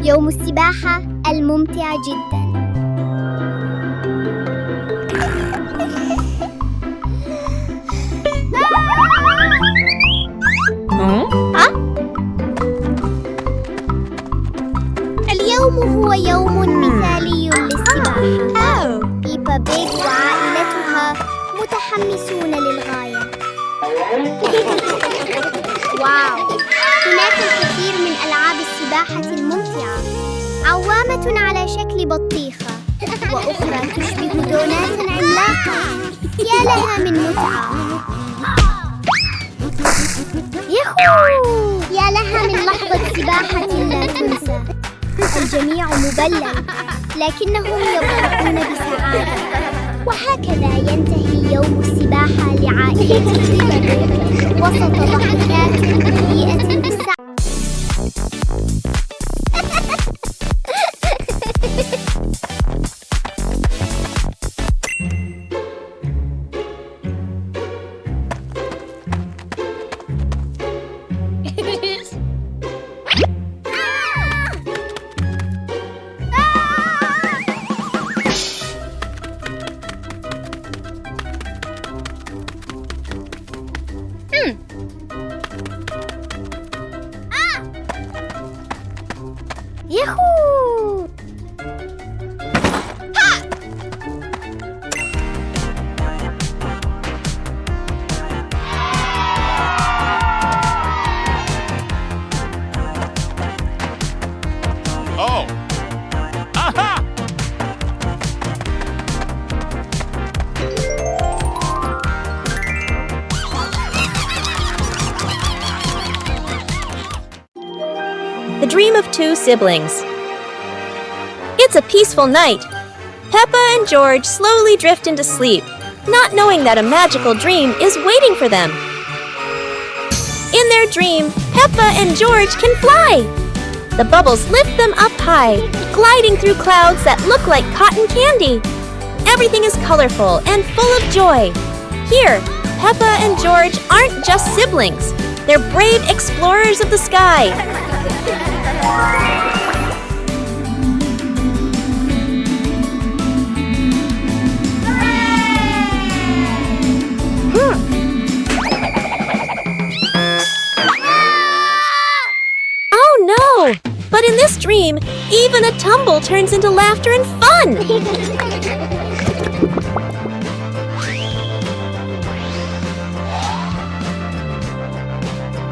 يوم السباحة الممتع جداً. اليوم هو يوم مثالي للسباحة. بيبا بيج وعائلتها متحمسون للغاية. واو! هناك الكثير من ألعاب السباحة الممتعة. عوامة على شكل بطيخة، وأخرى تشبه دونات عملاقة. يا لها من متعة! ياهو! يا لها من لحظة سباحة لا تنسى. الجميع مبلل، لكنهم يضحكون بسعادة. وهكذا ينتهي يوم السباحة لعائلة بيبا وسط ضحكات مليئة بالسعادة. ياهو! Oh! Aha! The Dream of Two Siblings. It's a peaceful night. Peppa and George slowly drift into sleep, not knowing that a magical dream is waiting for them. In their dream, Peppa and George can fly. The bubbles lift them up high, gliding through clouds that look like cotton candy. Everything is colorful and full of joy. Here, Peppa and George aren't just siblings. They're brave explorers of the sky. Oh no! But in this dream, even a tumble turns into laughter and fun!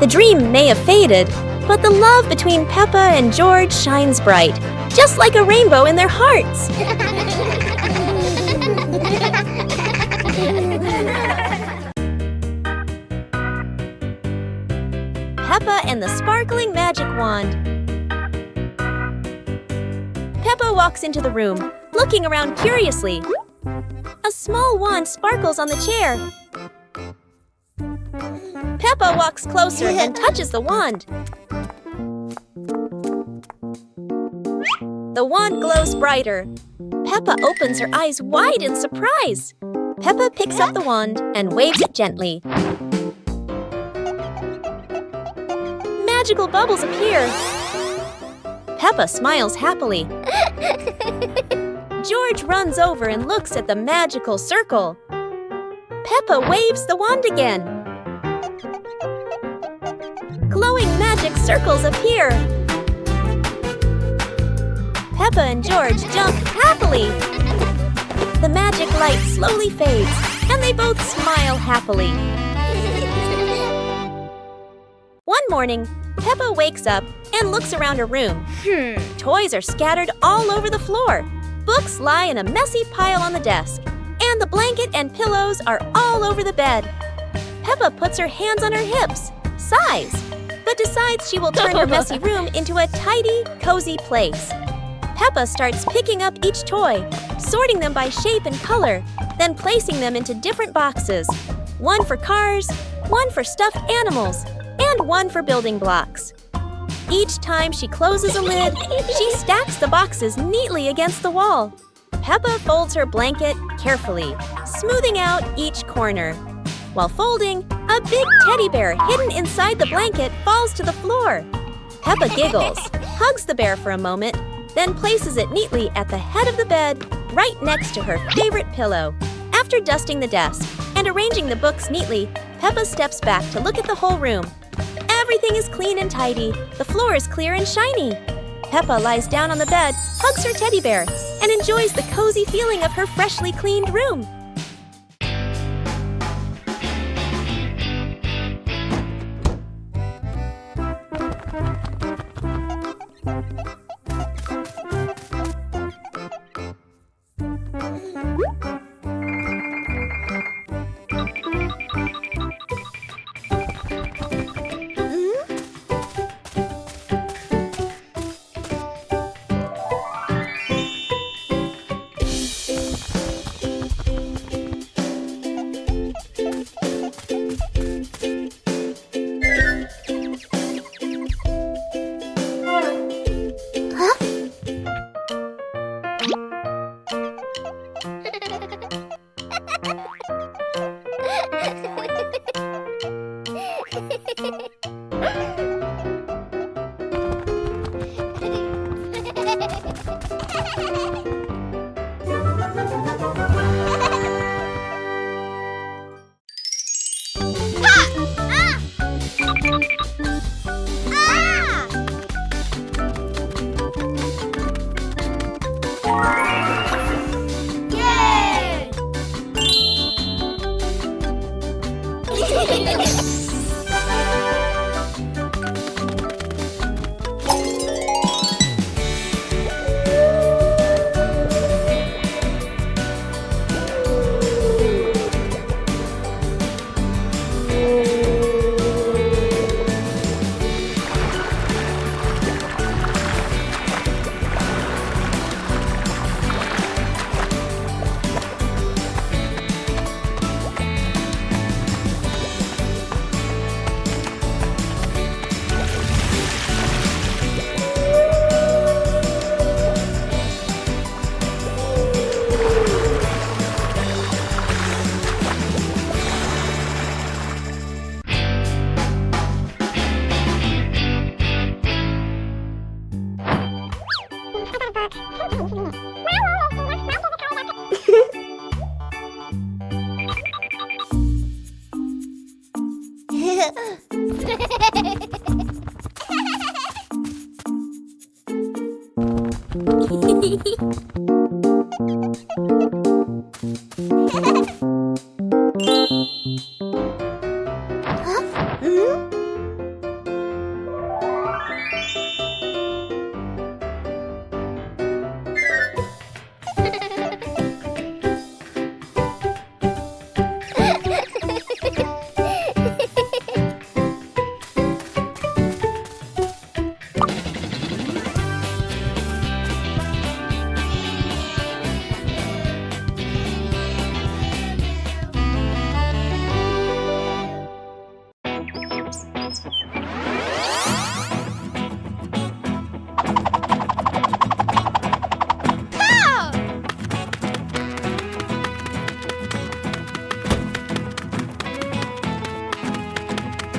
The dream may have faded, but the love between Peppa and George shines bright, just like a rainbow in their hearts. Peppa and the Sparkling Magic Wand. Peppa walks into the room, looking around curiously. A small wand sparkles on the chair. Peppa walks closer and touches the wand. The wand glows brighter. Peppa opens her eyes wide in surprise. Peppa picks up the wand and waves it gently. Magical bubbles appear. Peppa smiles happily. George runs over and looks at the magical circle. Peppa waves the wand again. Glowing magic circles appear. Peppa and George jump happily. The magic light slowly fades, and they both smile happily. One morning, Peppa wakes up and looks around her room. Toys are scattered all over the floor. Books lie in a messy pile on the desk, and the blanket and pillows are all over the bed. Peppa puts her hands on her hips, sighs, but decides she will turn her messy room into a tidy, cozy place. Peppa starts picking up each toy, sorting them by shape and color, then placing them into different boxes. One for cars, one for stuffed animals, and one for building blocks. Each time she closes a lid, she stacks the boxes neatly against the wall. Peppa folds her blanket carefully, smoothing out each corner. While folding, a big teddy bear hidden inside the blanket falls to the floor. Peppa giggles. hugs the bear for a moment, then places it neatly at the head of the bed, right next to her favorite pillow. After dusting the desk and arranging the books neatly, Peppa steps back to look at the whole room. Everything is clean and tidy. The floor is clear and shiny. Peppa lies down on the bed, hugs her teddy bear, and enjoys the cozy feeling of her freshly cleaned room.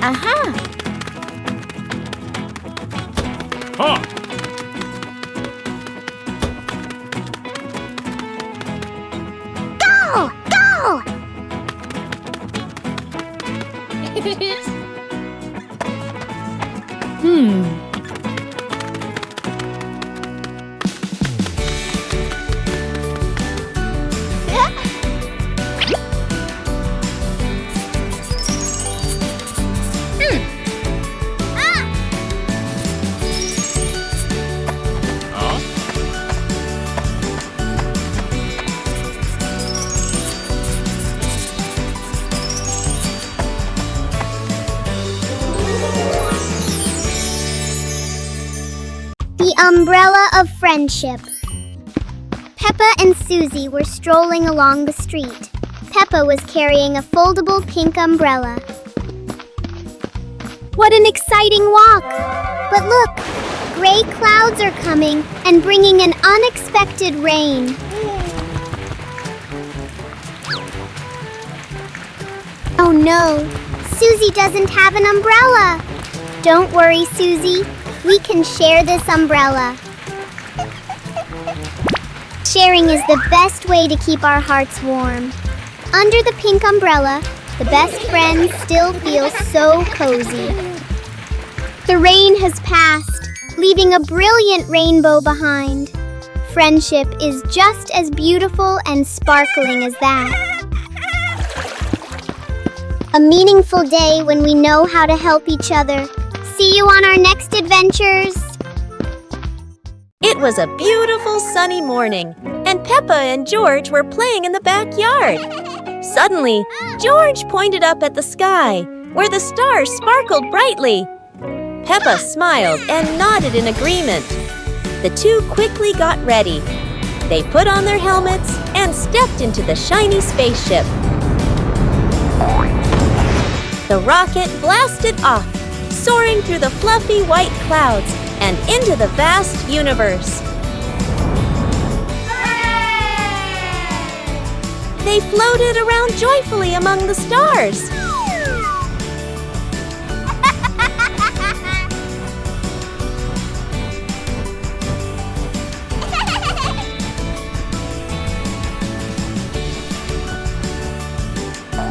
Aha! Huh. Go! Go! The umbrella of friendship. Peppa and Susie were strolling along the street. Peppa was carrying a foldable pink umbrella. What an exciting walk! But look, gray clouds are coming and bringing an unexpected rain. Oh no, Susie doesn't have an umbrella. Don't worry, Susie. We can share this umbrella. Sharing is the best way to keep our hearts warm. Under the pink umbrella, the best friends still feel so cozy. The rain has passed, leaving a brilliant rainbow behind. Friendship is just as beautiful and sparkling as that. A meaningful day when we know how to help each other. See you on our next adventures! It was a beautiful sunny morning, and Peppa and George were playing in the backyard. Suddenly, George pointed up at the sky, where the stars sparkled brightly. Peppa smiled and nodded in agreement. The two quickly got ready. They put on their helmets and stepped into the shiny spaceship. The rocket blasted off, soaring through the fluffy white clouds and into the vast universe. They floated around joyfully among the stars.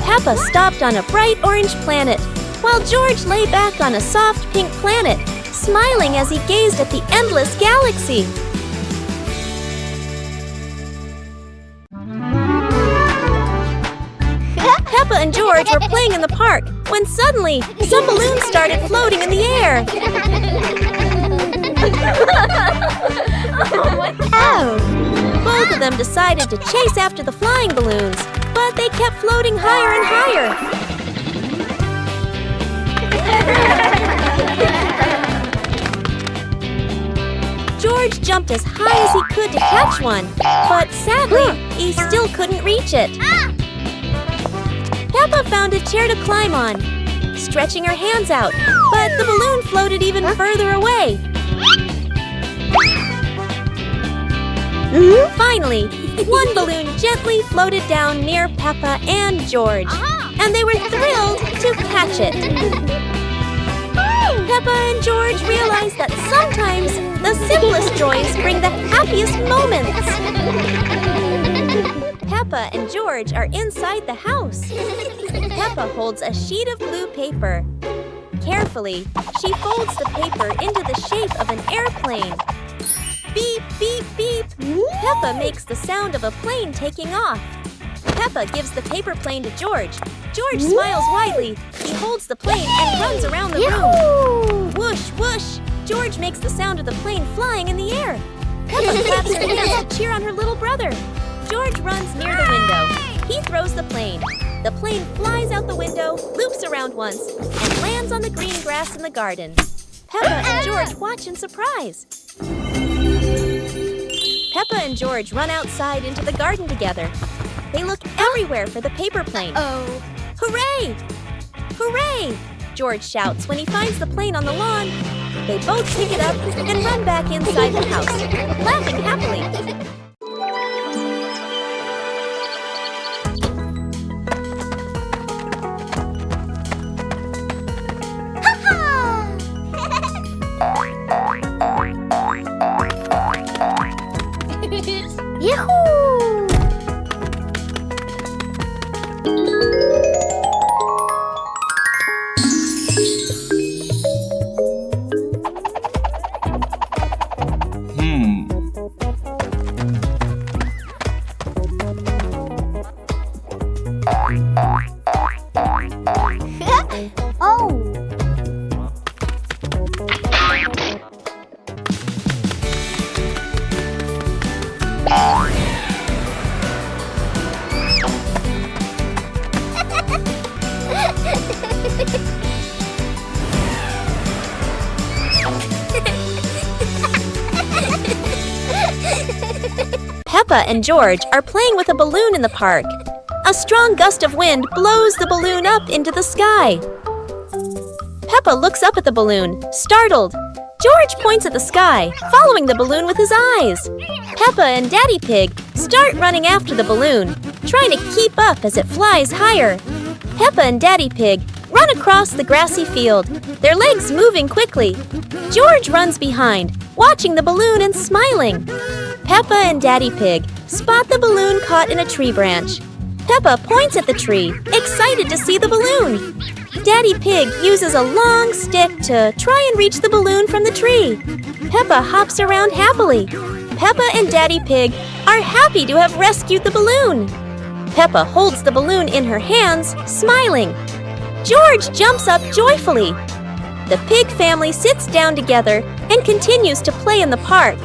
Peppa stopped on a bright orange planet, while George lay back on a soft pink planet, smiling as he gazed at the endless galaxy. Peppa and George were playing in the park when suddenly some balloons started floating in the air. Both of them decided to chase after the flying balloons, but they kept floating higher and higher. George jumped as high as he could to catch one, but sadly, he still couldn't reach it. Peppa found a chair to climb on, stretching her hands out, but the balloon floated even further away. Finally, one balloon gently floated down near Peppa and George, and they were thrilled to catch it. Peppa and George realized that sometimes the simplest joys bring the happiest moments. Peppa and George are inside the house. Peppa holds a sheet of blue paper. Carefully, she folds the paper into the shape of an airplane. Beep, beep, beep. Peppa makes the sound of a plane taking off. Peppa gives the paper plane to George. George smiles widely. He holds the plane and runs around the room. Whoosh, whoosh. George makes the sound of the plane flying in the air. Peppa claps her hands to cheer on her little brother. George runs near the window. He throws the plane. The plane flies out the window, loops around once, and lands on the green grass in the garden. Peppa and George watch in surprise. Peppa and George run outside into the garden together. They look everywhere for the paper plane. Hooray! Hooray! George shouts when he finds the plane on the lawn. They both pick it up and run back inside the house, laughing happily. Peppa and George are playing with a balloon in the park. A strong gust of wind blows the balloon up into the sky. Peppa looks up at the balloon, startled. George points at the sky, following the balloon with his eyes. Peppa and Daddy Pig start running after the balloon, trying to keep up as it flies higher. Peppa and Daddy Pig run across the grassy field, their legs moving quickly. George runs behind, watching the balloon and smiling. Peppa and Daddy Pig spot the balloon caught in a tree branch. Peppa points at the tree, excited to see the balloon. Daddy Pig uses a long stick to try and reach the balloon from the tree. Peppa hops around happily. Peppa and Daddy Pig are happy to have rescued the balloon. Peppa holds the balloon in her hands, smiling. George jumps up joyfully. The pig family sits down together and continues to play in the park.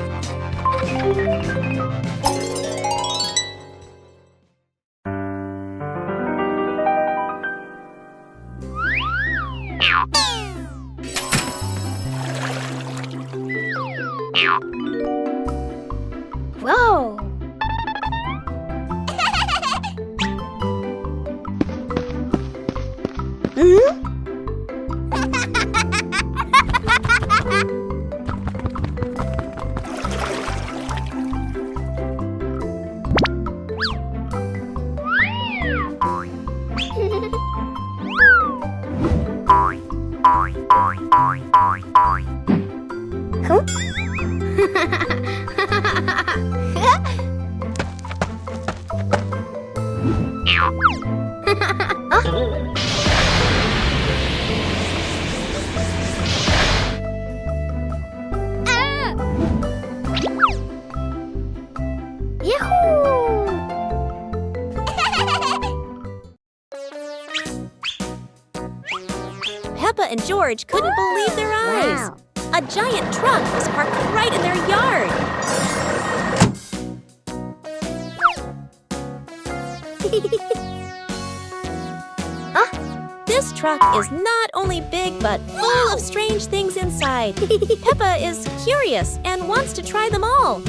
Whoa! Peppa and George couldn't believe their eyes. Wow. A giant truck was parked right in their yard. This truck is not only big but full of strange things inside. Peppa is curious and wants to try them all.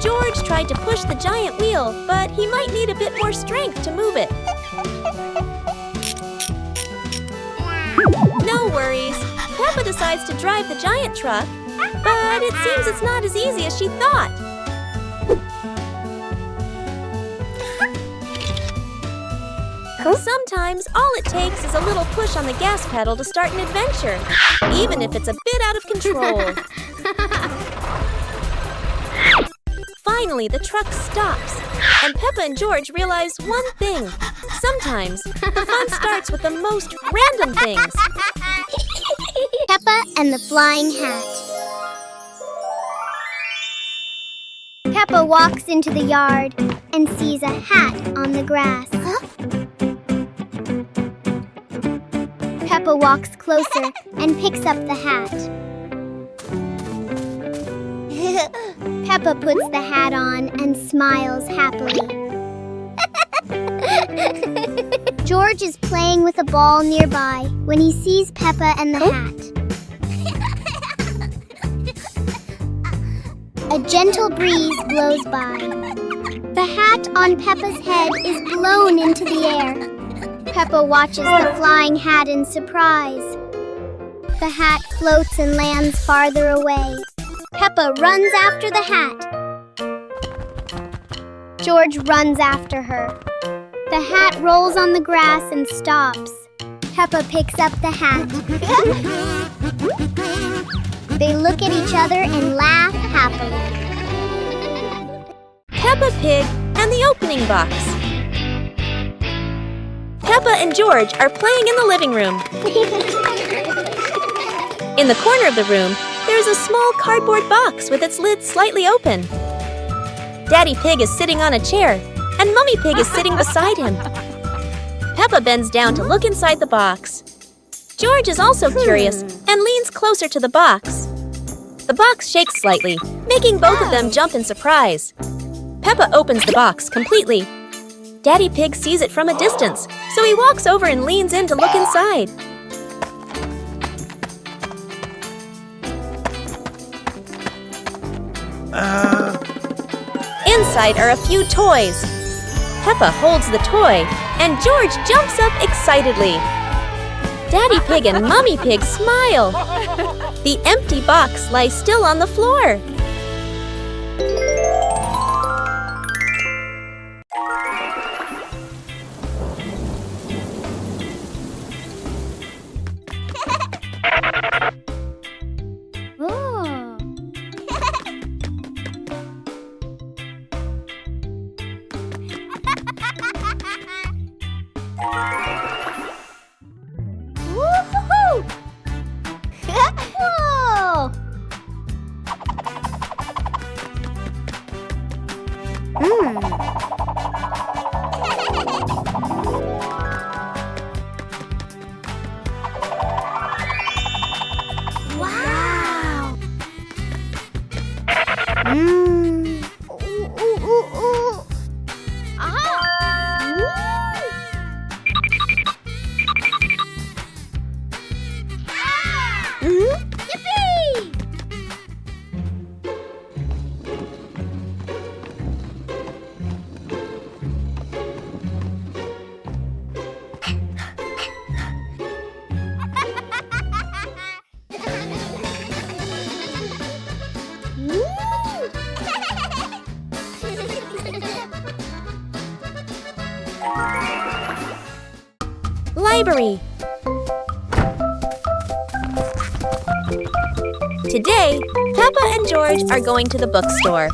George tried to push the giant wheel, but he might need a bit more strength to move it. No worries. Peppa decides to drive the giant truck, but it seems it's not as easy as she thought. Sometimes all it takes is a little push on the gas pedal to start an adventure, even if it's a bit out of control. Finally, the truck stops, and Peppa and George realize one thing. Sometimes the fun starts with the most random things. Peppa and the Flying Hat. Peppa walks into the yard and sees a hat on the grass. Peppa walks closer and picks up the hat. Peppa puts the hat on and smiles happily. George is playing with a ball nearby when he sees Peppa and the hat. A gentle breeze blows by. The hat on Peppa's head is blown into the air. Peppa watches the flying hat in surprise. The hat floats and lands farther away. Peppa runs after the hat. George runs after her. The hat rolls on the grass and stops. Peppa picks up the hat. They look at each other and laugh happily. Peppa Pig and the opening box. Peppa and George are playing in the living room. In the corner of the room, there's a small cardboard box with its lid slightly open. Daddy Pig is sitting on a chair, and Mummy Pig is sitting beside him. Peppa bends down to look inside the box. George is also curious and leans closer to the box. The box shakes slightly, making both of them jump in surprise. Peppa opens the box completely. Daddy Pig sees it from a distance, so he walks over and leans in to look inside. Inside are a few toys. Peppa holds the toy, and George jumps up excitedly. Daddy Pig and Mummy Pig smile. The empty box lies still on the floor. Library. Today, Peppa and George are going to the bookstore.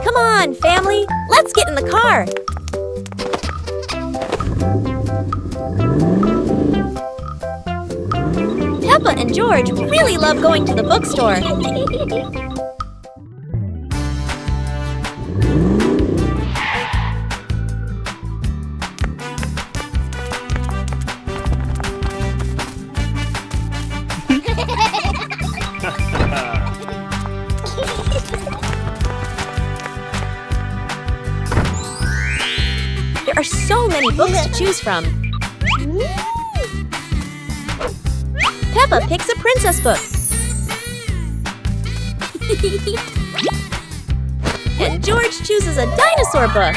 Come on, family, let's get in the car. Peppa and George really love going to the bookstore. There are so many books to choose from. Peppa picks a princess book. And George chooses a dinosaur book.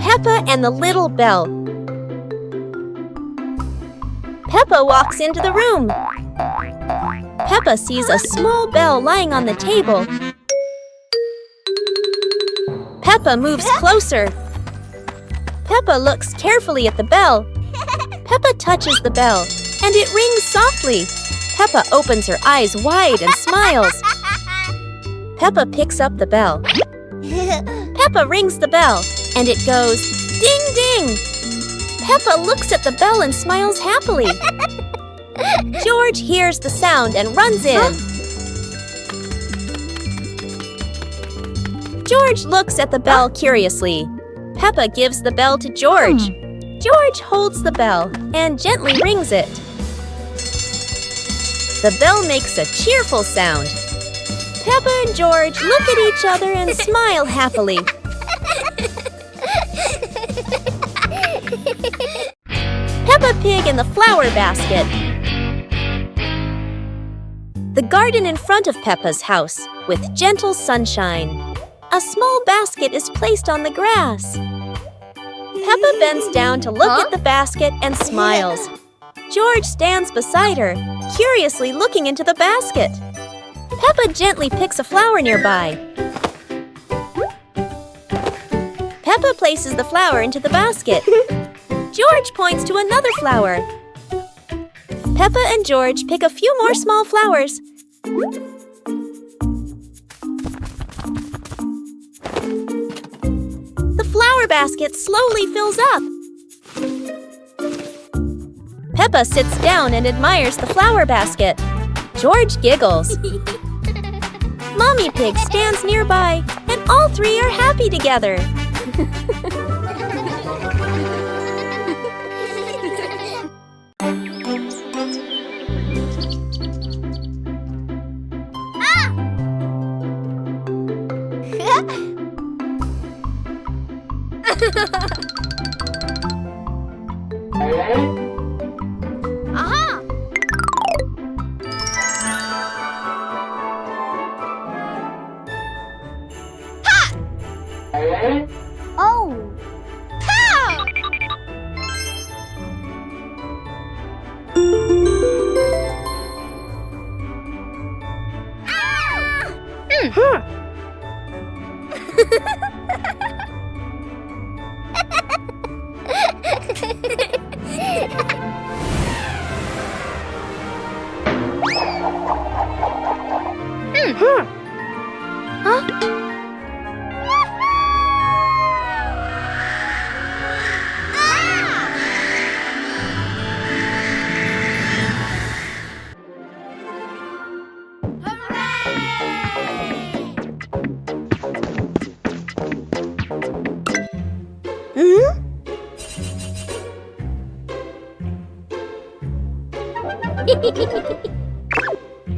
Peppa and the Little Bell. Peppa walks into the room. Peppa sees a small bell lying on the table. Peppa moves closer. Peppa looks carefully at the bell. Peppa touches the bell, and it rings softly. Peppa opens her eyes wide and smiles. Peppa picks up the bell. Peppa rings the bell, and it goes ding ding. Peppa looks at the bell and smiles happily. George hears the sound and runs in. George looks at the bell curiously. Peppa gives the bell to George. George holds the bell and gently rings it. The bell makes a cheerful sound. Peppa and George look at each other and smile happily. Peppa Pig in the flower basket. The garden in front of Peppa's house with gentle sunshine. A small basket is placed on the grass. Peppa bends down to look at the basket and smiles. George stands beside her, curiously looking into the basket. Peppa gently picks a flower nearby. Peppa places the flower into the basket. George points to another flower. Peppa and George pick a few more small flowers. The flower basket slowly fills up. Peppa sits down and admires the flower basket. George giggles. Mommy Pig stands nearby, and all three are happy together. Oh.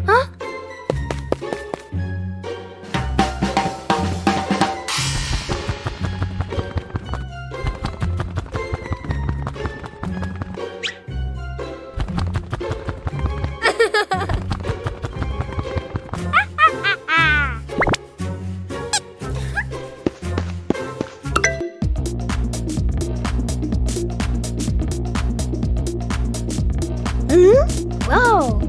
Huh? Whoa!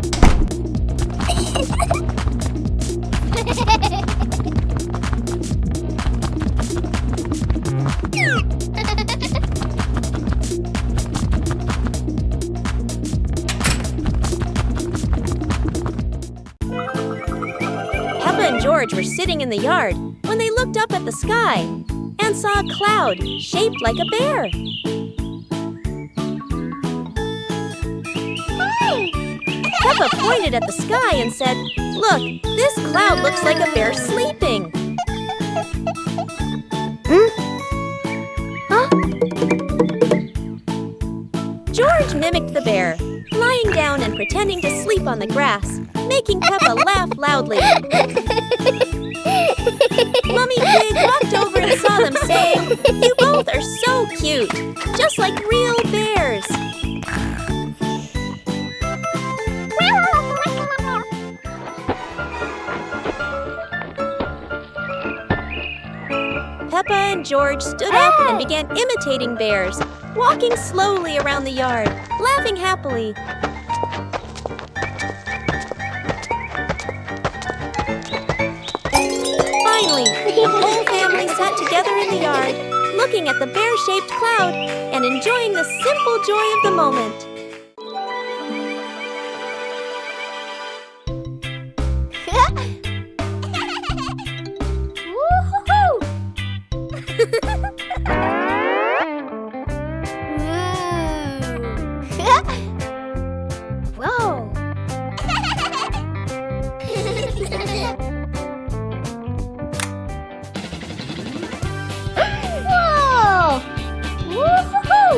Peppa and George were sitting in the yard when they looked up at the sky and saw a cloud shaped like a bear. Peppa pointed at the sky and said, "Look, this cloud looks like a bear sleeping." Huh? George mimicked the bear, lying down and pretending to sleep on the grass, making Peppa laugh loudly. Mummy Pig walked over and saw them, saying, "You both are so cute, just like real bears." Peppa and George stood up and began imitating bears, walking slowly around the yard, laughing happily. Finally, the whole family sat together in the yard, looking at the bear-shaped cloud and enjoying the simple joy of the moment. Whoa! Whoa! Woo-hoo-hoo!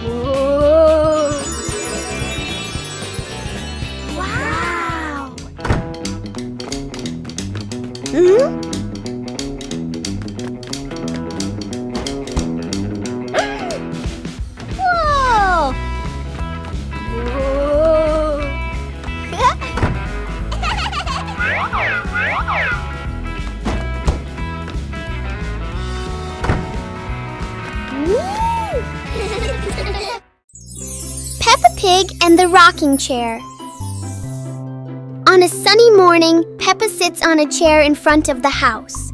Whoa! Wow! Whoa! Peppa Pig and the Rocking Chair. On a sunny morning, Peppa sits on a chair in front of the house.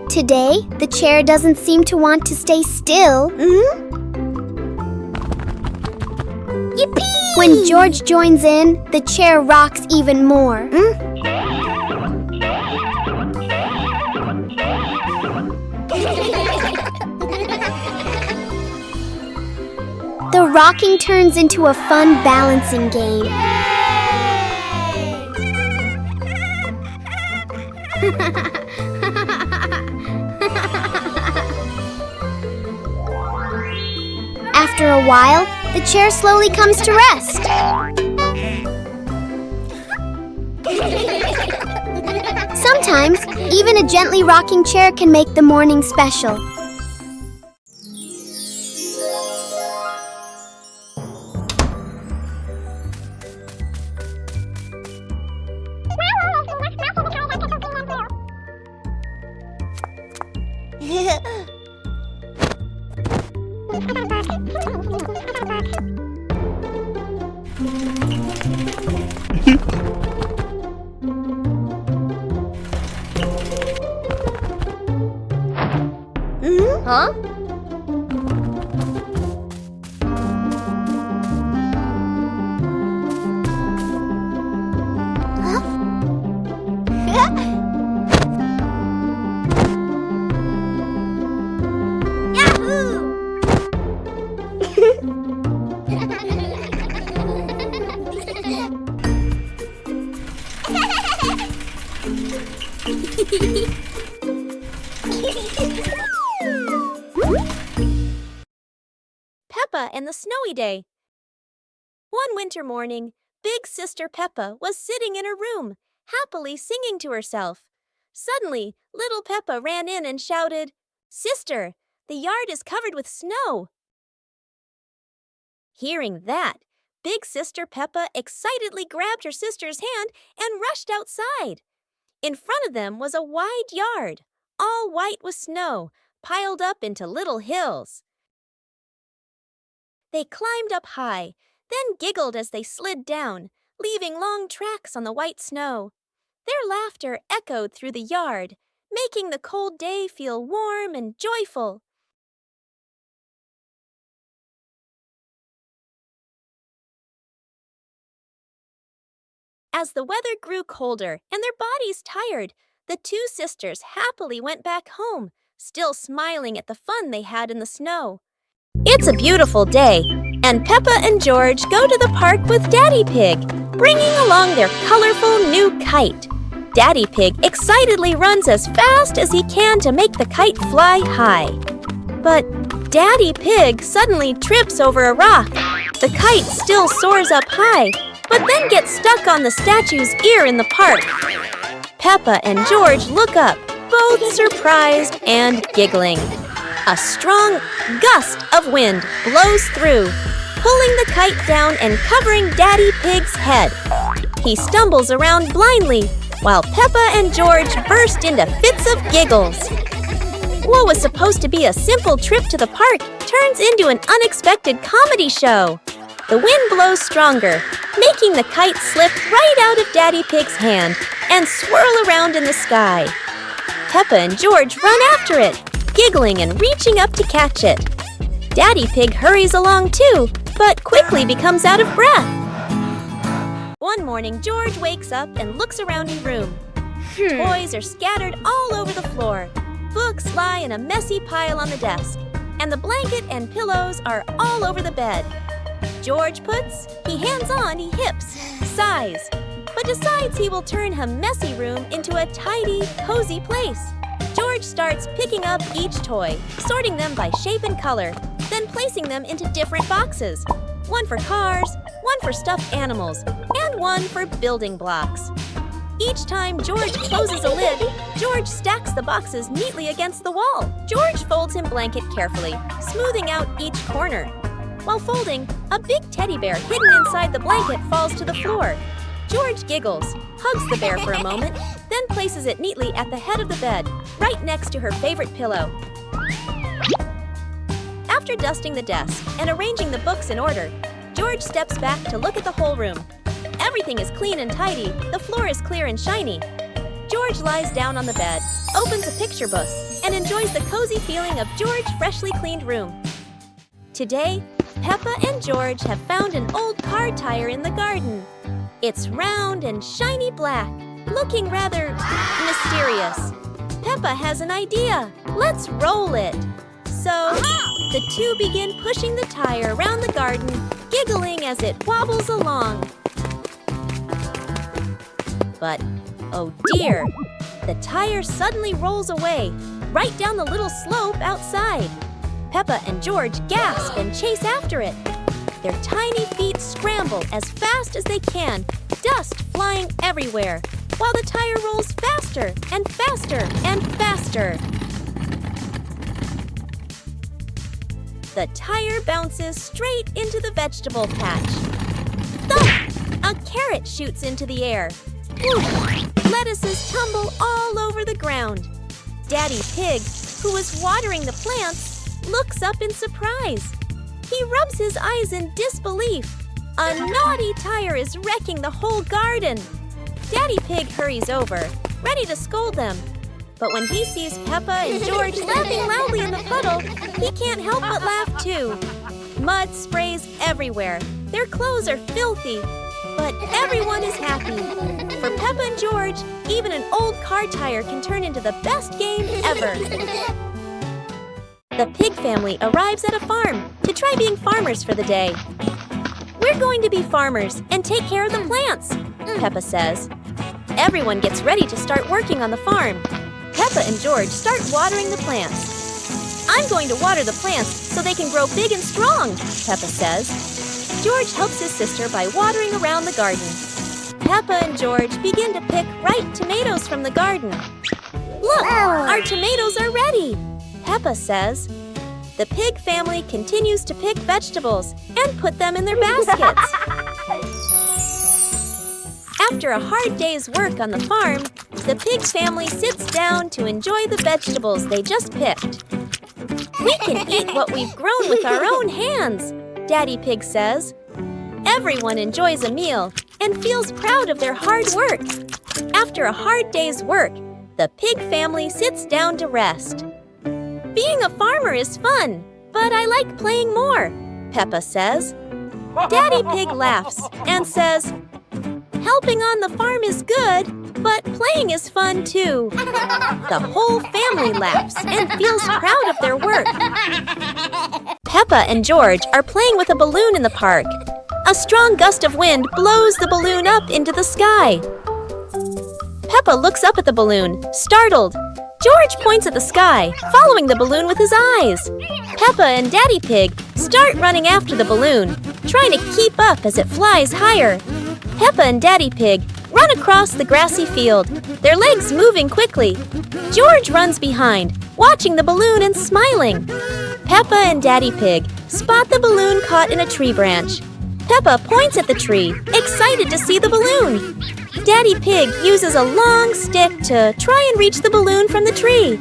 Today, the chair doesn't seem to want to stay still. Yippee! When George joins in, the chair rocks even more. The rocking turns into a fun balancing game. After a while, the chair slowly comes to rest. Sometimes, even a gently rocking chair can make the morning special. Huh? Yahoo! and the snowy day. One winter morning, Big Sister Peppa was sitting in her room, happily singing to herself. Suddenly, little Peppa ran in and shouted, "Sister, the yard is covered with snow." Hearing that, Big Sister Peppa excitedly grabbed her sister's hand and rushed outside. In front of them was a wide yard, all white with snow, piled up into little hills. They climbed up high, then giggled as they slid down, leaving long tracks on the white snow. Their laughter echoed through the yard, making the cold day feel warm and joyful. As the weather grew colder and their bodies tired, the two sisters happily went back home, still smiling at the fun they had in the snow. It's a beautiful day, and Peppa and George go to the park with Daddy Pig, bringing along their colorful new kite. Daddy Pig excitedly runs as fast as he can to make the kite fly high. But Daddy Pig suddenly trips over a rock. The kite still soars up high, but then gets stuck on the statue's ear in the park. Peppa and George look up, both surprised and giggling. A strong gust of wind blows through, pulling the kite down and covering Daddy Pig's head. He stumbles around blindly, while Peppa and George burst into fits of giggles. What was supposed to be a simple trip to the park turns into an unexpected comedy show. The wind blows stronger, making the kite slip right out of Daddy Pig's hand and swirl around in the sky. Peppa and George run after it, giggling and reaching up to catch it. Daddy Pig hurries along too, but quickly becomes out of breath. One morning, George wakes up and looks around his room. Toys are scattered all over the floor. Books lie in a messy pile on the desk, and the blanket and pillows are all over the bed. George puts, he hands on, he hips, sighs, but decides he will turn her messy room into a tidy, cozy place. George starts picking up each toy, sorting them by shape and color, then placing them into different boxes. One for cars, one for stuffed animals, and one for building blocks. Each time George closes a lid, George stacks the boxes neatly against the wall. George folds his blanket carefully, smoothing out each corner. While folding, a big teddy bear hidden inside the blanket falls to the floor. George giggles, hugs the bear for a moment, then places it neatly at the head of the bed, right next to her favorite pillow. After dusting the desk and arranging the books in order, George steps back to look at the whole room. Everything is clean and tidy, the floor is clear and shiny. George lies down on the bed, opens a picture book, and enjoys the cozy feeling of George's freshly cleaned room. Today, Peppa and George have found an old car tire in the garden. It's round and shiny black, looking rather mysterious. Peppa has an idea. Let's roll it. So, the two begin pushing the tire around the garden, giggling as it wobbles along. But, oh dear, the tire suddenly rolls away, right down the little slope outside. Peppa and George gasp and chase after it. Their tiny feet scramble as fast as they can, dust flying everywhere, while the tire rolls faster and faster and faster. The tire bounces straight into the vegetable patch. Thump! A carrot shoots into the air. Whoosh! Lettuces tumble all over the ground. Daddy Pig, who was watering the plants, looks up in surprise. He rubs his eyes in disbelief. A naughty tire is wrecking the whole garden. Daddy Pig hurries over, ready to scold them. But when he sees Peppa and George laughing loudly in the puddle, he can't help but laugh too. Mud sprays everywhere. Their clothes are filthy. But everyone is happy. For Peppa and George, even an old car tire can turn into the best game ever. The pig family arrives at a farm to try being farmers for the day. We're going to be farmers and take care of the plants, Peppa says. Everyone gets ready to start working on the farm. Peppa and George start watering the plants. I'm going to water the plants so they can grow big and strong, Peppa says. George helps his sister by watering around the garden. Peppa and George begin to pick ripe tomatoes from the garden. Look, our tomatoes are ready, Peppa says. The pig family continues to pick vegetables and put them in their baskets. After a hard day's work on the farm, the pig family sits down to enjoy the vegetables they just picked. We can eat what we've grown with our own hands, Daddy Pig says. Everyone enjoys a meal and feels proud of their hard work. After a hard day's work, the pig family sits down to rest. Being a farmer is fun, but I like playing more, Peppa says. Daddy Pig laughs and says, helping on the farm is good, but playing is fun too. The whole family laughs and feels proud of their work. Peppa and George are playing with a balloon in the park. A strong gust of wind blows the balloon up into the sky. Peppa looks up at the balloon, startled. George points at the sky, following the balloon with his eyes. Peppa and Daddy Pig start running after the balloon, trying to keep up as it flies higher. Peppa and Daddy Pig run across the grassy field, their legs moving quickly. George runs behind, watching the balloon and smiling. Peppa and Daddy Pig spot the balloon caught in a tree branch. Peppa points at the tree, excited to see the balloon. Daddy Pig uses a long stick to try and reach the balloon from the tree.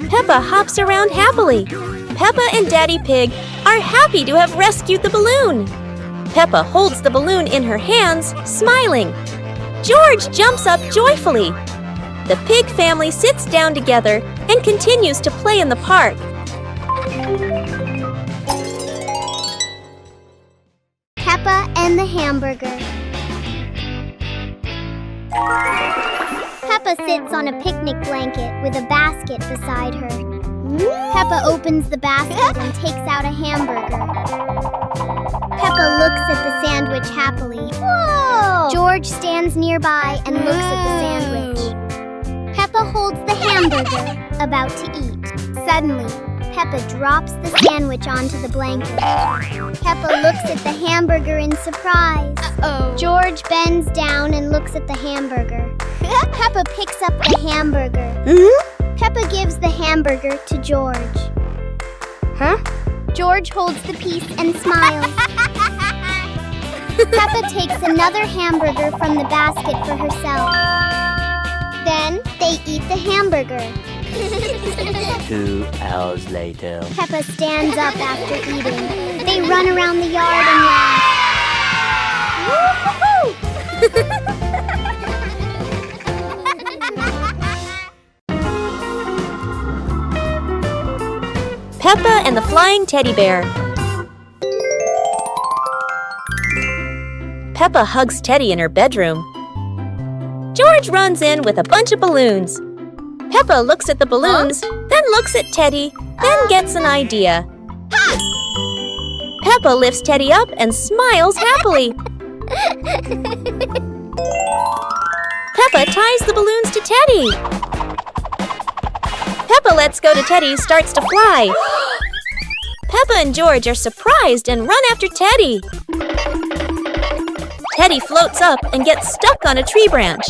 Peppa hops around happily. Peppa and Daddy Pig are happy to have rescued the balloon. Peppa holds the balloon in her hands, smiling. George jumps up joyfully. The pig family sits down together and continues to play in the park. Peppa and the hamburger. Peppa sits on a picnic blanket with a basket beside her. Peppa opens the basket and takes out a hamburger. Peppa looks at the sandwich happily. Whoa! George stands nearby and looks at the sandwich. Peppa holds the hamburger, about to eat. Suddenly, Peppa drops the sandwich onto the blanket. Peppa looks at the hamburger in surprise. George bends down and looks at the hamburger. Peppa picks up the hamburger. Peppa gives the hamburger to George. George holds the piece and smiles. Peppa takes another hamburger from the basket for herself. Then they eat the hamburger. 2 hours later. Peppa stands up after eating. They run around the yard and laugh. Woo-hoo-hoo! Peppa and the Flying Teddy Bear. Peppa hugs Teddy in her bedroom. George runs in with a bunch of balloons. Peppa looks at the balloons, then looks at Teddy, then gets an idea. Peppa lifts Teddy up and smiles happily. Peppa ties the balloons to Teddy. Peppa lets go to Teddy, starts to fly. Peppa and George are surprised and run after Teddy. Teddy floats up and gets stuck on a tree branch.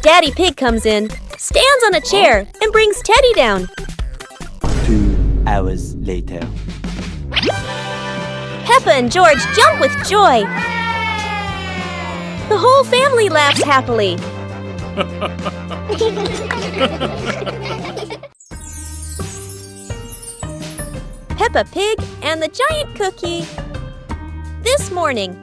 Daddy Pig comes in, stands on a chair, and brings Teddy down. 2 hours later. Peppa and George jump with joy. The whole family laughs happily. Peppa Pig and the Giant Cookie. This morning.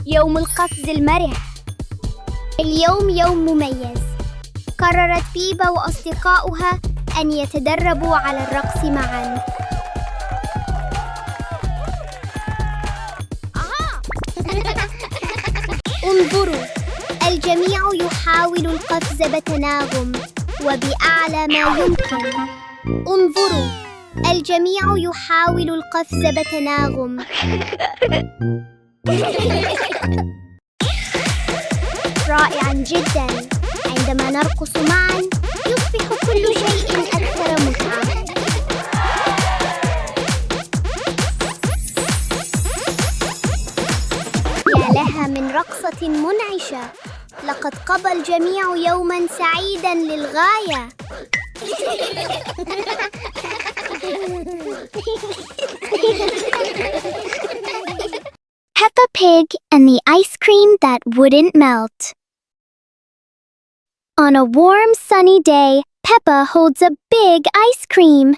يوم القفز المرح. اليوم يوم مميز. قررت بيبا وأصدقاؤها أن يتدربوا على الرقص معاً. انظروا، الجميع يحاول القفز بتناغم وبأعلى ما يمكن. انظروا، الجميع يحاول القفز بتناغم. رائعاً جداً. عندما نرقص معاً يصبح كل شيء أكثر متعة. يا لها من رقصة منعشة. لقد قضى الجميع يوماً سعيداً للغاية. Peppa Pig and the ice cream that wouldn't melt. On a warm, sunny day, Peppa holds a big ice cream.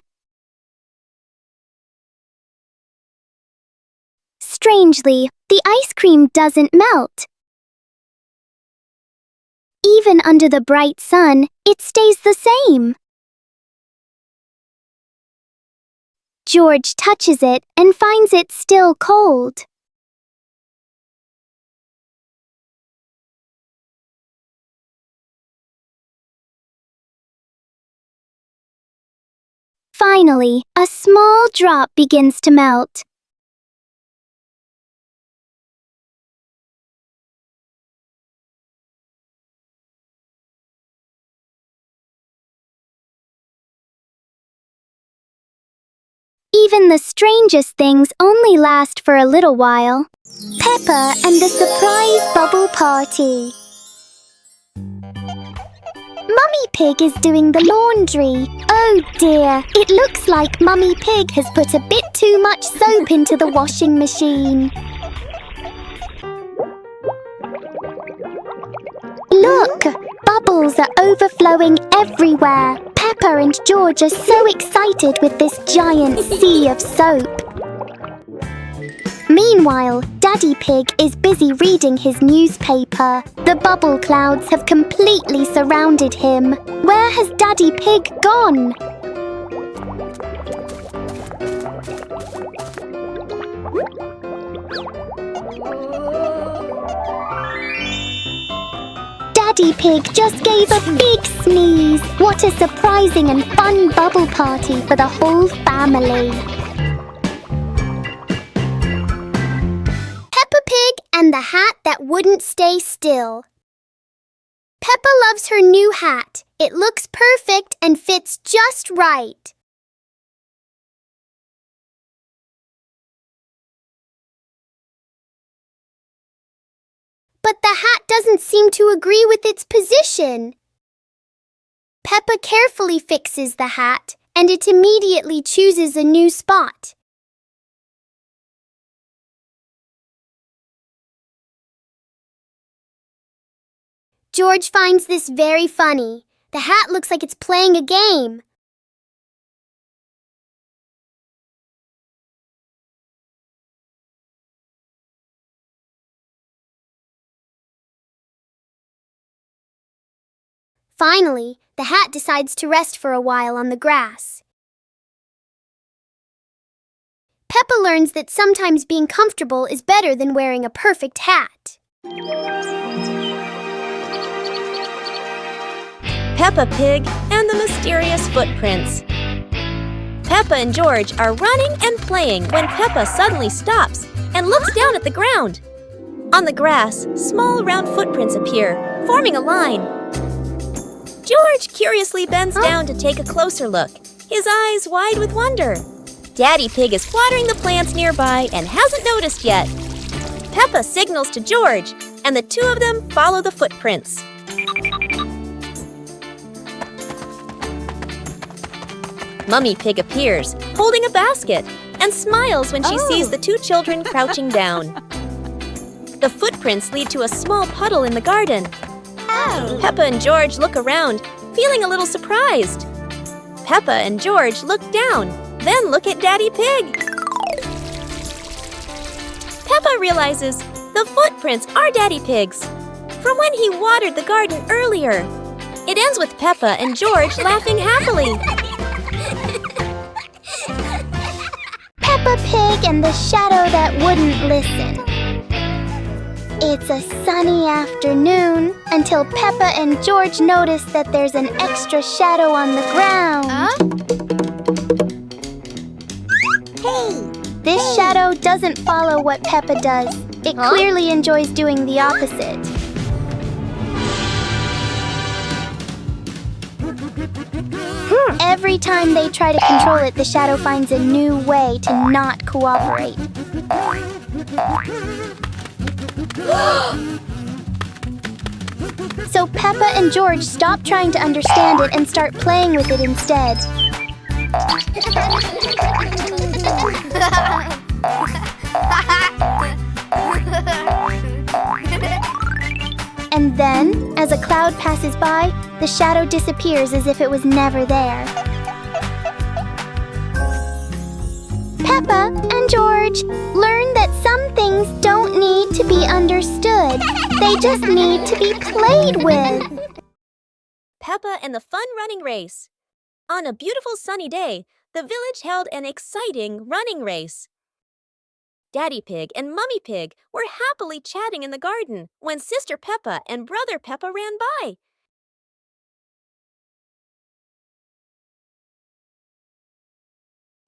Strangely, the ice cream doesn't melt. Even under the bright sun, it stays the same. George touches it and finds it still cold. Finally, a small drop begins to melt. Even the strangest things only last for a little while. Peppa and the surprise bubble party. Mummy Pig is doing the laundry. Oh dear, it looks like Mummy Pig has put a bit too much soap into the washing machine. Look, bubbles are overflowing everywhere. Peppa and George are so excited with this giant sea of soap. Meanwhile, Daddy Pig is busy reading his newspaper. The bubble clouds have completely surrounded him. Where has Daddy Pig gone? Daddy Pig just gave a big sneeze. What a surprising and fun bubble party for the whole family. Peppa Pig and the hat that wouldn't stay still. Peppa loves her new hat. It looks perfect and fits just right. But the hat doesn't seem to agree with its position. Peppa carefully fixes the hat, and it immediately chooses a new spot. George finds this very funny. The hat looks like it's playing a game. Finally, the hat decides to rest for a while on the grass. Peppa learns that sometimes being comfortable is better than wearing a perfect hat. Peppa Pig and the Mysterious Footprints. Peppa and George are running and playing when Peppa suddenly stops and looks down at the ground. On the grass, small round footprints appear, forming a line. George curiously bends down to take a closer look, his eyes wide with wonder. Daddy Pig is watering the plants nearby and hasn't noticed yet. Peppa signals to George, and the two of them follow the footprints. Mummy Pig appears, holding a basket, and smiles when she sees the two children crouching down. The footprints lead to a small puddle in the garden. Peppa and George look around, feeling a little surprised. Peppa and George look down, then look at Daddy Pig. Peppa realizes the footprints are Daddy Pig's, from when he watered the garden earlier. It ends with Peppa and George laughing happily. Peppa Pig and the shadow that wouldn't listen. It's a sunny afternoon until Peppa and George notice that there's an extra shadow on the ground. This shadow doesn't follow what Peppa does. It clearly enjoys doing the opposite. Every time they try to control it, the shadow finds a new way to not cooperate. So Peppa and George stop trying to understand it and start playing with it instead. And then, as a cloud passes by, the shadow disappears as if it was never there. Peppa and George learn that some things don't need to be understood. They just need to be played with. Peppa and the fun running race. On a beautiful sunny day, the village held an exciting running race. Daddy Pig and Mummy Pig were happily chatting in the garden when Sister Peppa and Brother Peppa ran by.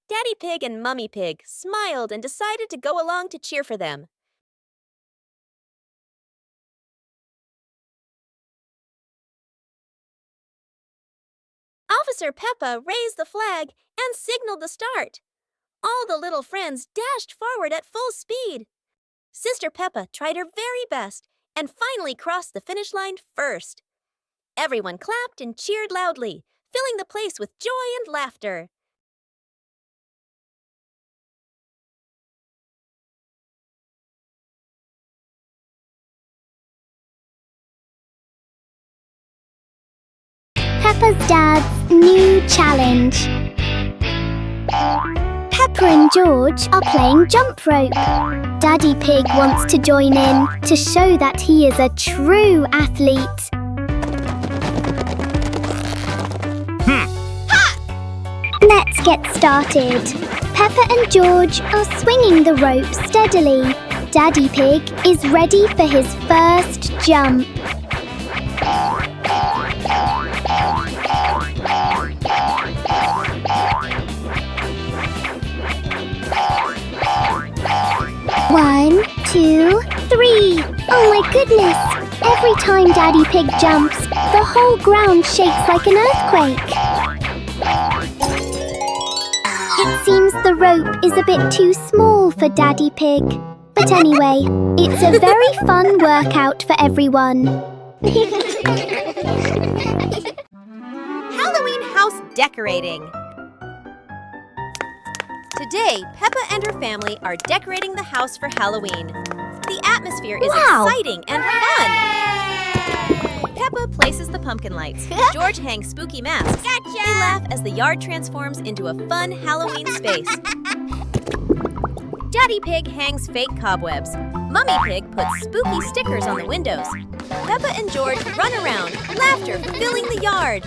Daddy Pig and Mummy Pig smiled and decided to go along to cheer for them. Officer Peppa raised the flag and signaled the start. All the little friends dashed forward at full speed. Sister Peppa tried her very best and finally crossed the finish line first. Everyone clapped and cheered loudly, filling the place with joy and laughter. Peppa's dad's new challenge. Peppa and George are playing jump rope. Daddy Pig wants to join in to show that he is a true athlete. Let's get started. Peppa and George are swinging the rope steadily. Daddy Pig is ready for his first jump. One, two, three. Oh my goodness! Every time Daddy Pig jumps, the whole ground shakes like an earthquake. It seems the rope is a bit too small for Daddy Pig. But anyway, it's a very fun workout for everyone. Halloween house decorating. Today, Peppa and her family are decorating the house for Halloween. The atmosphere is exciting and fun. Peppa places the pumpkin lights. George hangs spooky masks. Gotcha! They laugh as the yard transforms into a fun Halloween space. Daddy Pig hangs fake cobwebs. Mummy Pig puts spooky stickers on the windows. Peppa and George run around, laughter filling the yard.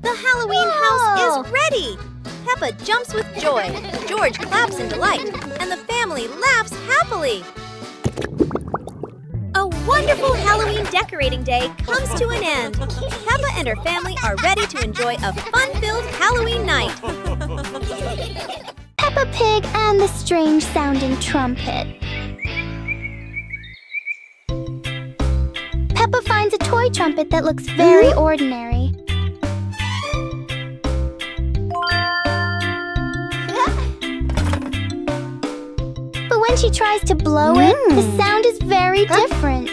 The Halloween house is ready! Peppa jumps with joy, George claps in delight, and the family laughs happily. A wonderful Halloween decorating day comes to an end. Peppa and her family are ready to enjoy a fun-filled Halloween night. Peppa Pig and the strange-sounding trumpet. Peppa finds a toy trumpet that looks very ordinary. But when she tries to blow it, the sound is very different.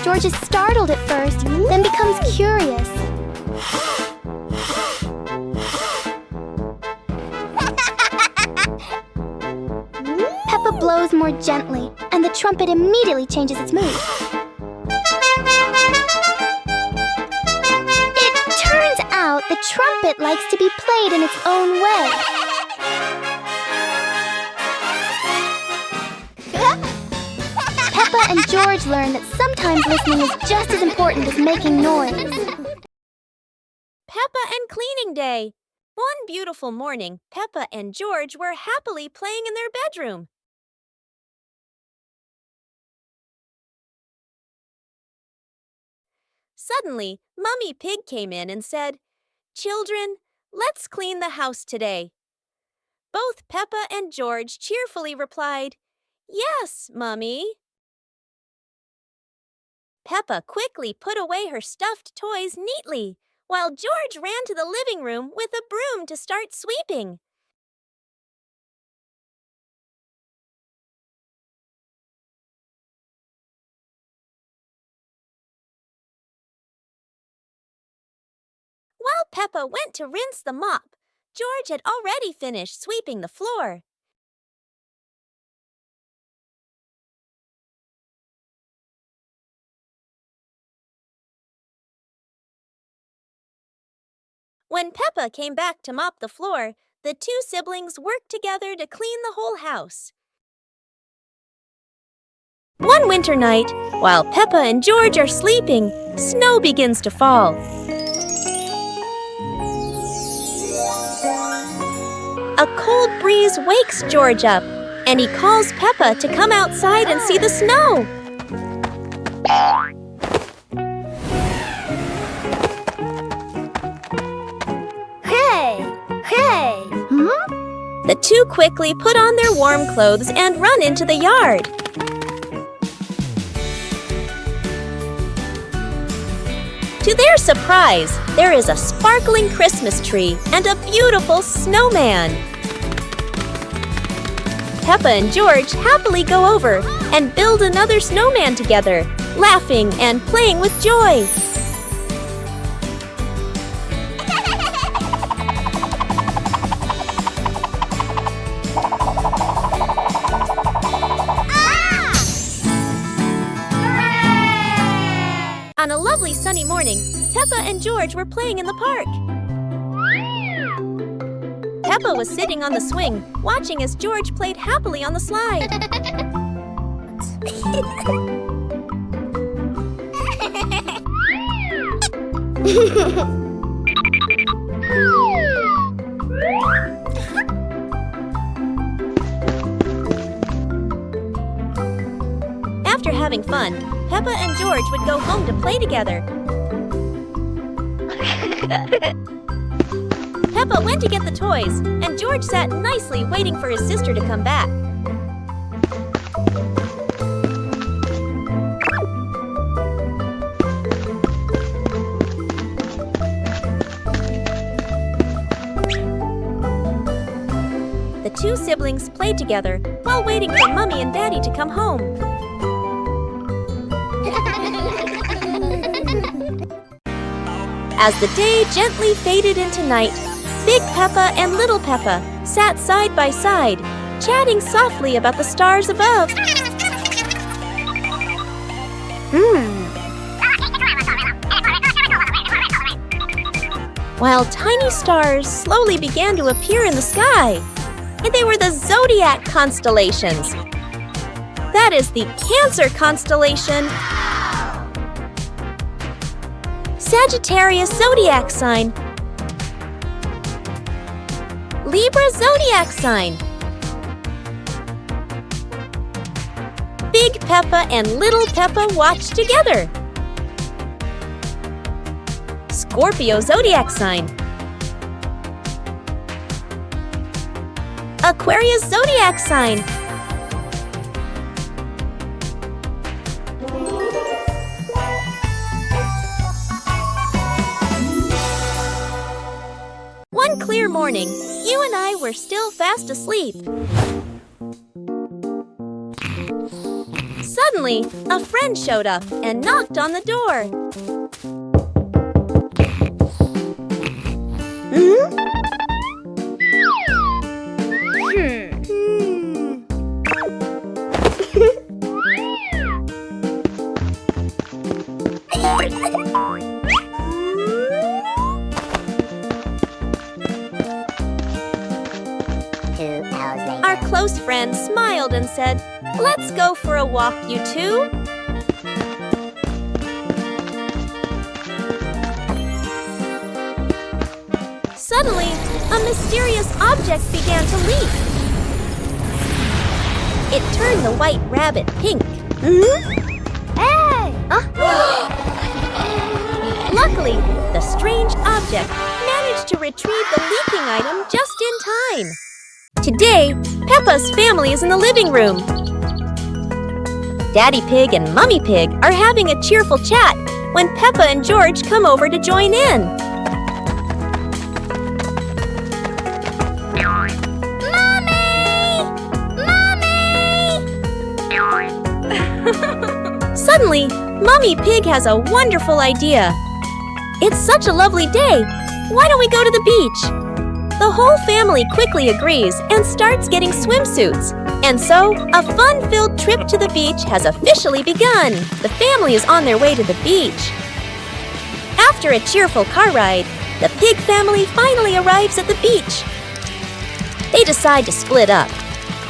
George is startled at first, then becomes curious. Peppa blows more gently, and the trumpet immediately changes its mood. It turns out the trumpet likes to be played in its own way. Peppa and George learn that sometimes listening is just as important as making noise. Peppa and cleaning day. One beautiful morning, Peppa and George were happily playing in their bedroom. Suddenly, Mummy Pig came in and said, "Children, let's clean the house today." Both Peppa and George cheerfully replied, "Yes, Mummy." Peppa quickly put away her stuffed toys neatly, while George ran to the living room with a broom to start sweeping. While Peppa went to rinse the mop, George had already finished sweeping the floor. When Peppa came back to mop the floor, the two siblings worked together to clean the whole house. One winter night, while Peppa and George are sleeping, snow begins to fall. A cold breeze wakes George up, and he calls Peppa to come outside and see the snow. Hey! The two quickly put on their warm clothes and run into the yard. To their surprise, there is a sparkling Christmas tree and a beautiful snowman. Peppa and George happily go over and build another snowman together, laughing and playing with joy. On a lovely sunny morning, Peppa and George were playing in the park. Peppa was sitting on the swing, watching as George played happily on the slide. After having fun, Peppa and George would go home to play together. Peppa went to get the toys, and George sat nicely waiting for his sister to come back. The two siblings played together while waiting for Mummy and Daddy to come home. As the day gently faded into night, Big Peppa and Little Peppa sat side by side, chatting softly about the stars above. while tiny stars slowly began to appear in the sky. And they were the zodiac constellations. That is the Cancer constellation, Sagittarius zodiac sign, Libra zodiac sign, Big Peppa and Little Peppa watch together, Scorpio zodiac sign, Aquarius zodiac sign, One clear morning, you and I were still fast asleep. Suddenly, a friend showed up and knocked on the door. Our close friend smiled and said, "Let's go for a walk, you two." Suddenly, a mysterious object began to leap. It turned the white rabbit pink. Hey! Luckily, the strange object managed to retrieve the leaking item just in time. Today, Peppa's family is in the living room. Daddy Pig and Mummy Pig are having a cheerful chat when Peppa and George come over to join in. Suddenly, Mummy Pig has a wonderful idea. It's such a lovely day. Why don't we go to the beach? The whole family quickly agrees and starts getting swimsuits. And so, a fun-filled trip to the beach has officially begun. The family is on their way to the beach. After a cheerful car ride, the Pig family finally arrives at the beach. They decide to split up.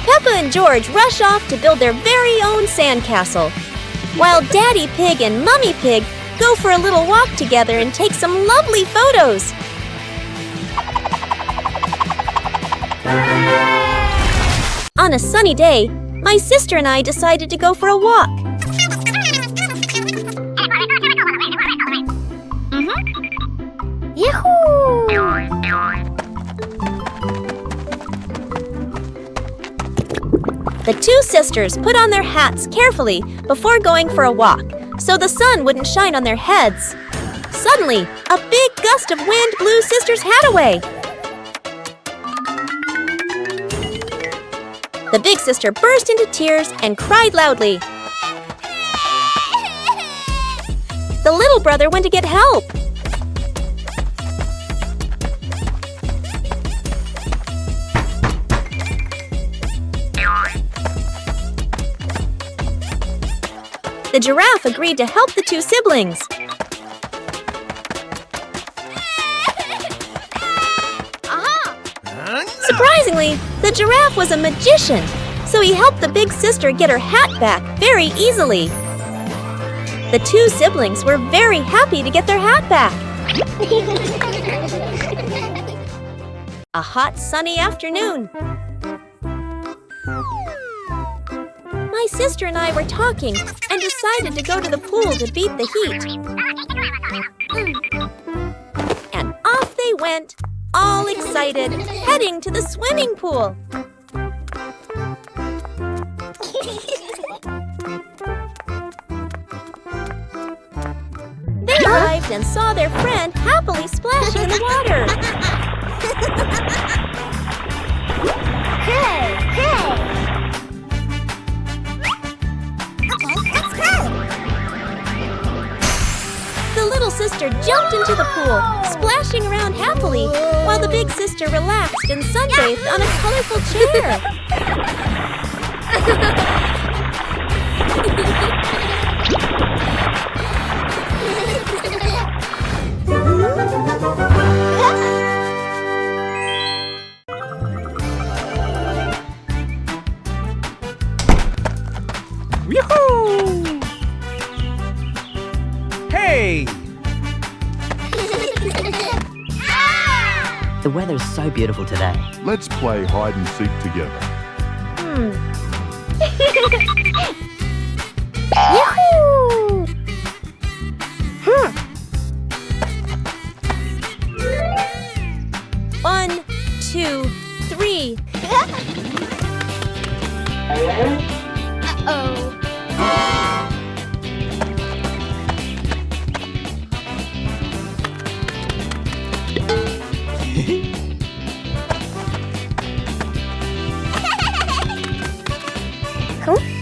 Peppa and George rush off to build their very own sandcastle, while Daddy Pig and Mummy Pig go for a little walk together and take some lovely photos. On a sunny day, my sister and I decided to go for a walk. Yahoo! The two sisters put on their hats carefully before going for a walk, so the sun wouldn't shine on their heads. Suddenly, a big gust of wind blew Sister's hat away. The big sister burst into tears and cried loudly. The little brother went to get help. The giraffe agreed to help the two siblings. Surprisingly, the giraffe was a magician, so he helped the big sister get her hat back very easily. The two siblings were very happy to get their hat back. A hot, sunny afternoon. My sister and I were talking and decided to go to the pool to beat the heat. And off they went, all excited, heading to the swimming pool. They arrived and saw their friend happily splashing in the water. Hey! The little sister jumped into the pool, splashing around happily, while the big sister relaxed and sunbathed on a colorful chair. The weather's so beautiful today. Let's play hide and seek together. Yahoo! 1, 2, 3. Uh-oh. Cool.